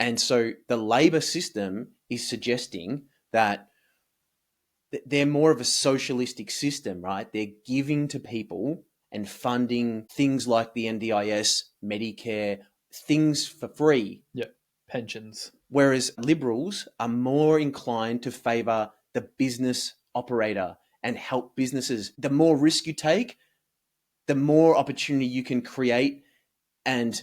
And so the Labor system is suggesting that they're more of a socialistic system, right? They're giving to people and funding things like the NDIS, Medicare, things for free. Yeah. Pensions. Whereas liberals are more inclined to favor the business operator and help businesses. The more risk you take, the more opportunity you can create and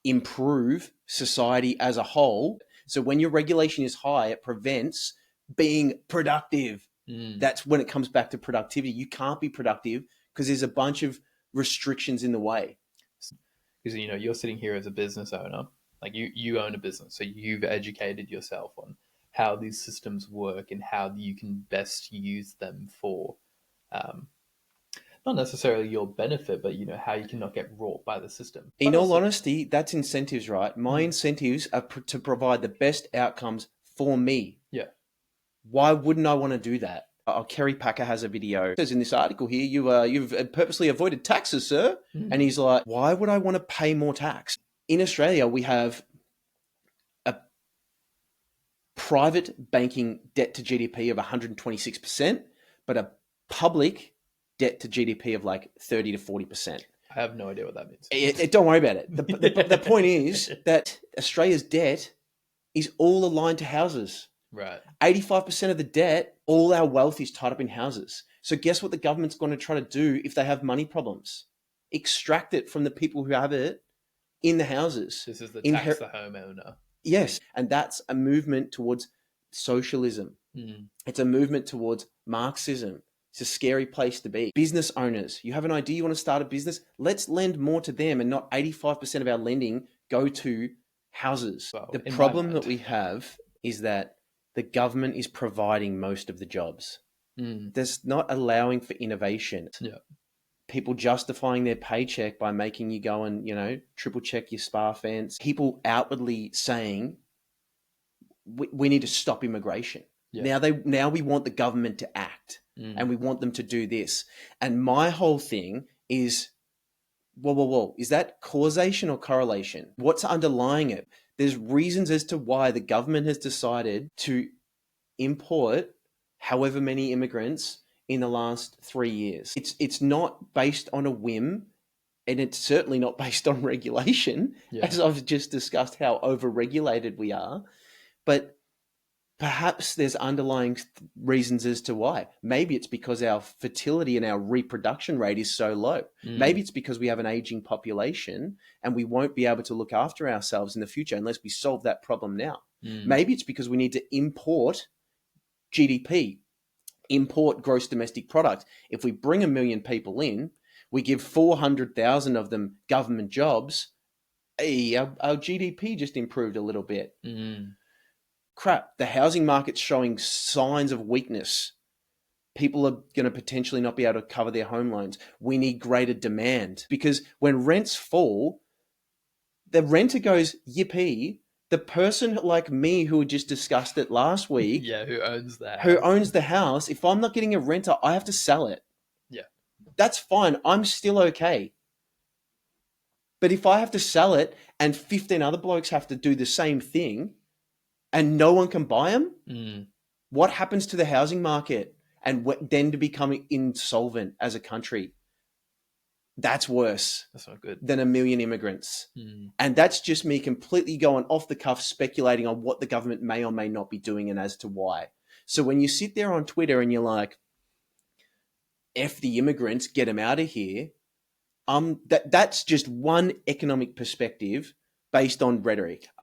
improve society as a whole. So when your regulation is high, it prevents being productive. That's when it comes back to productivity. You can't be productive because there's a bunch of restrictions in the way. Because, you know, you're sitting here as a business owner, like you own a business, so you've educated yourself on how these systems work and how you can best use them for not necessarily your benefit, but, you know, how you cannot get wrought by the system. In all honesty, that's incentives, right? My incentives are to provide the best outcomes for me. Yeah. Why wouldn't I want to do that? Kerry Packer has a video. It says in this article here, you've purposely avoided taxes, sir. And he's like, why would I want to pay more tax? In Australia, we have a private banking debt to GDP of 126%, but a public debt to GDP of like 30 to 40%. I have no idea what that means. Don't worry about it. The point is that Australia's debt is all aligned to houses. Right. 85% of the debt, all our wealth is tied up in houses. So guess what the government's going to try to do if they have money problems? Extract it from the people who have it in the houses. This is the tax the homeowner. Yes, and that's a movement towards socialism. It's a movement towards Marxism. It's a scary place to be. Business owners, you have an idea, you want to start a business? Let's lend more to them and not 85% of our lending go to houses. Well, the problem that we have is that the government is providing most of the jobs. There's not allowing for innovation. Yeah. People justifying their paycheck by making you go and, you know, triple check your spa fence. People outwardly saying, we need to stop immigration. Yeah. Now we want the government to act and we want them to do this. And my whole thing is, whoa. Is that causation or correlation? What's underlying it? There's reasons as to why the government has decided to import however many immigrants in the last 3 years. It's not based on a whim, and it's certainly not based on regulation, as I've just discussed how over-regulated we are. But perhaps there's underlying reasons as to why. Maybe it's because our fertility and our reproduction rate is so low. Maybe it's because we have an aging population and we won't be able to look after ourselves in the future unless we solve that problem now. Maybe it's because we need to import GDP, import gross domestic product. If we bring 1 million people in, we give 400,000 of them government jobs, hey, our GDP just improved a little bit. Crap, the housing market's showing signs of weakness. People are going to potentially not be able to cover their home loans. We need greater demand because when rents fall, the renter goes, yippee. The person like me who just discussed it last week, who owns the house, if I'm not getting a renter, I have to sell it. Yeah. That's fine. I'm still okay. But if I have to sell it and 15 other blokes have to do the same thing, and no one can buy them, what happens to the housing market? And then to become insolvent as a country? That's worse. That's not good. Than 1 million immigrants. And that's just me completely going off the cuff, speculating on what the government may or may not be doing and as to why. So when you sit there on Twitter and you're like, F the immigrants, get them out of here, that's just one economic perspective based on rhetoric.